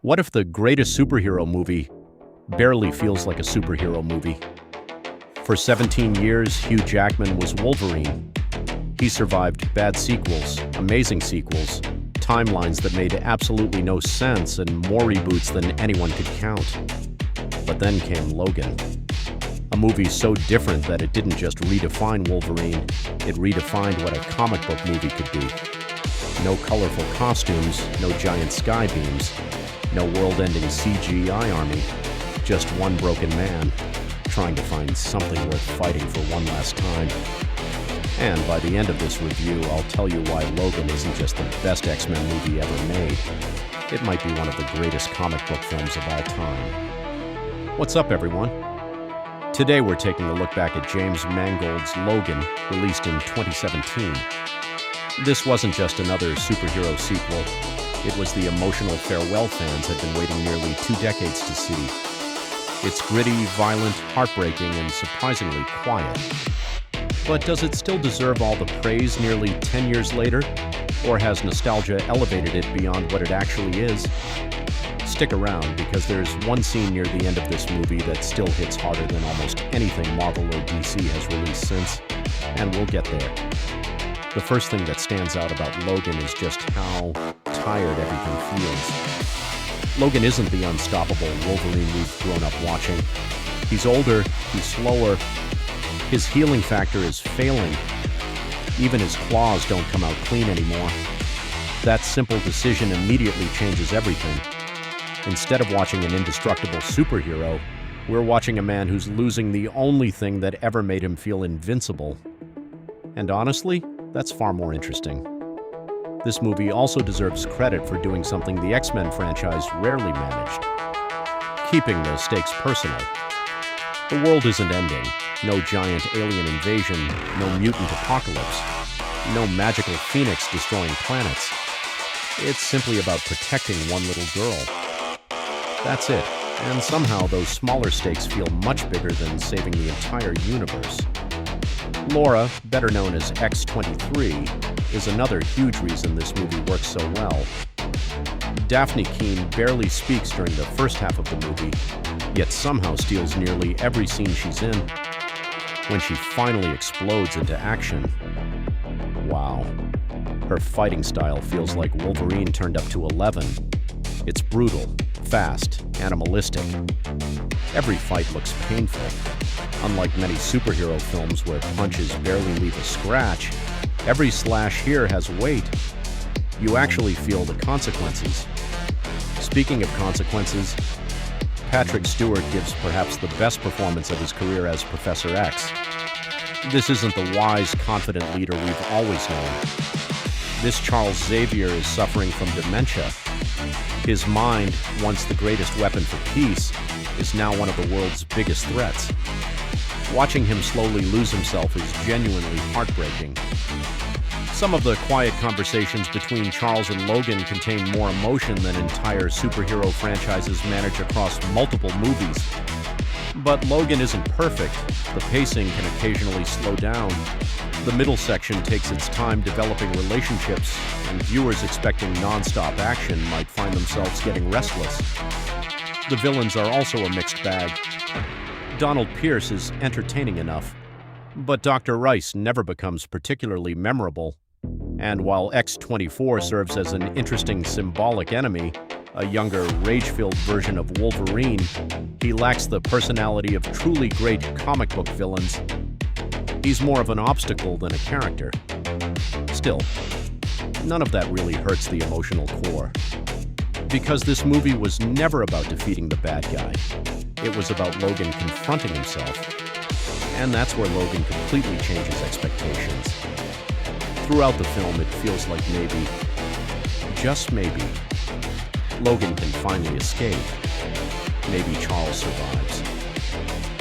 What if the greatest superhero movie barely feels like a superhero movie? For 17 years, Hugh Jackman was Wolverine. He survived bad sequels, amazing sequels, timelines that made absolutely no sense, and more reboots than anyone could count. But then came Logan. A movie so different that it didn't just redefine Wolverine, it redefined what a comic book movie could be. No colorful costumes, no giant sky beams, no world-ending CGI army, just one broken man trying to find something worth fighting for one last time. And by the end of this review, I'll tell you why Logan isn't just the best X-Men movie ever made. It might be one of the greatest comic book films of all time. What's up, everyone? Today we're taking a look back at James Mangold's Logan, released in 2017. This wasn't just another superhero sequel. It was the emotional farewell fans had been waiting nearly 2 decades to see. It's gritty, violent, heartbreaking, and surprisingly quiet. But does it still deserve all the praise nearly 10 years later? Or has nostalgia elevated it beyond what it actually is? Stick around, because there's one scene near the end of this movie that still hits harder than almost anything Marvel or DC has released since, and we'll get there. The first thing that stands out about Logan is just how tired everything feels. Logan isn't the unstoppable Wolverine we've grown up watching. He's older, he's slower, his healing factor is failing. Even his claws don't come out clean anymore. That simple decision immediately changes everything. Instead of watching an indestructible superhero, we're watching a man who's losing the only thing that ever made him feel invincible. And honestly, that's far more interesting. This movie also deserves credit for doing something the X-Men franchise rarely managed: keeping the stakes personal. The world isn't ending. No giant alien invasion, no mutant apocalypse, no magical phoenix destroying planets. It's simply about protecting one little girl. That's it, and somehow those smaller stakes feel much bigger than saving the entire universe. Laura, better known as X-23, is another huge reason this movie works so well. Daphne Keane barely speaks during the first half of the movie, yet somehow steals nearly every scene she's in. When she finally explodes into action, wow. Her fighting style feels like Wolverine turned up to 11. It's brutal, fast, animalistic. Every fight looks painful. Unlike many superhero films where punches barely leave a scratch, every slash here has weight. You actually feel the consequences. Speaking of consequences, Patrick Stewart gives perhaps the best performance of his career as Professor X. This isn't the wise, confident leader we've always known. This Charles Xavier is suffering from dementia. His mind, once the greatest weapon for peace, is now one of the world's biggest threats. Watching him slowly lose himself is genuinely heartbreaking. Some of the quiet conversations between Charles and Logan contain more emotion than entire superhero franchises manage across multiple movies. But Logan isn't perfect. The pacing can occasionally slow down. The middle section takes its time developing relationships, and viewers expecting non-stop action might find themselves getting restless. The villains are also a mixed bag. Donald Pierce is entertaining enough, but Dr. Rice never becomes particularly memorable. And while X-24 serves as an interesting symbolic enemy, a younger, rage-filled version of Wolverine, he lacks the personality of truly great comic book villains. He's more of an obstacle than a character. Still, none of that really hurts the emotional core. Because this movie was never about defeating the bad guy. It was about Logan confronting himself. And that's where Logan completely changes expectations. Throughout the film, it feels like maybe, just maybe, Logan can finally escape. Maybe Charles survives.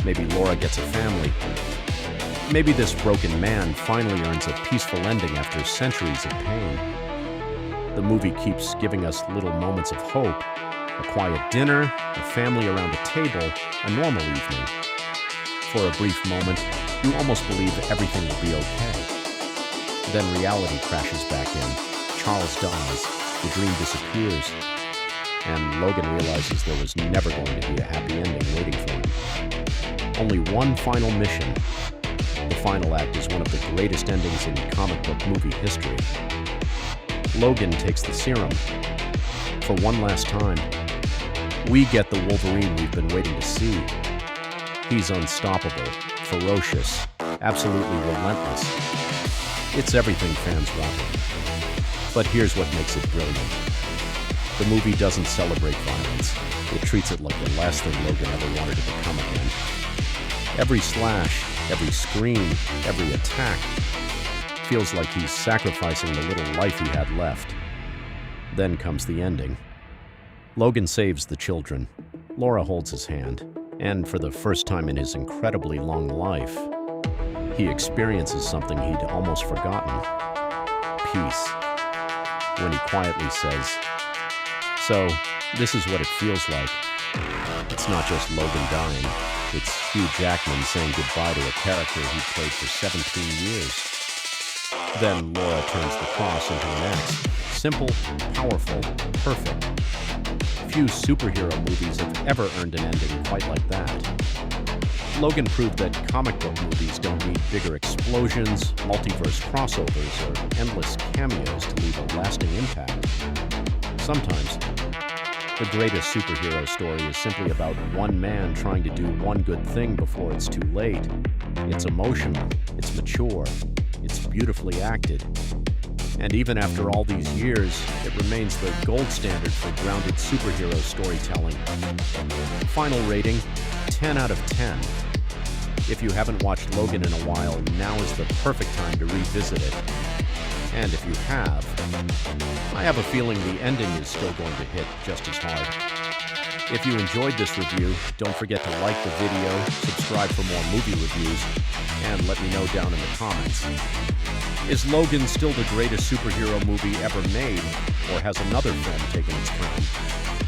Maybe Laura gets a family. Maybe this broken man finally earns a peaceful ending after centuries of pain. The movie keeps giving us little moments of hope. A quiet dinner, a family around a table, a normal evening. For a brief moment, you almost believe everything will be okay. Then reality crashes back in. Charles dies. The dream disappears. and Logan realizes there was never going to be a happy ending waiting for him. Only one final mission. The final act is one of the greatest endings in comic book movie history. Logan takes the serum. For one last time, we get the Wolverine we've been waiting to see. He's unstoppable, ferocious, absolutely relentless. It's everything fans wanted. But here's what makes it brilliant. The movie doesn't celebrate violence. It treats it like the last thing Logan ever wanted to become again. Every slash, every scream, every attack feels like he's sacrificing the little life he had left. Then comes the ending. Logan saves the children. Laura holds his hand, and for the first time in his incredibly long life, he experiences something he'd almost forgotten: peace. When he quietly says, "So, this is what it feels like." It's not just Logan dying, it's Hugh Jackman saying goodbye to a character he played for 17 years. Then Laura turns the cross into an X. Simple, powerful, perfect. Few superhero movies have ever earned an ending quite like that. Logan proved that comic book movies don't need bigger explosions, multiverse crossovers, or endless cameos to leave a lasting impact. Sometimes, the greatest superhero story is simply about one man trying to do one good thing before it's too late. It's emotional, it's mature, it's beautifully acted. And even after all these years, it remains the gold standard for grounded superhero storytelling. Final rating, 10 out of 10. If you haven't watched Logan in a while, now is the perfect time to revisit it. And if you have, I have a feeling the ending is still going to hit just as hard. If you enjoyed this review, don't forget to like the video, subscribe for more movie reviews, and let me know down in the comments. Is Logan still the greatest superhero movie ever made, or has another film taken its crown?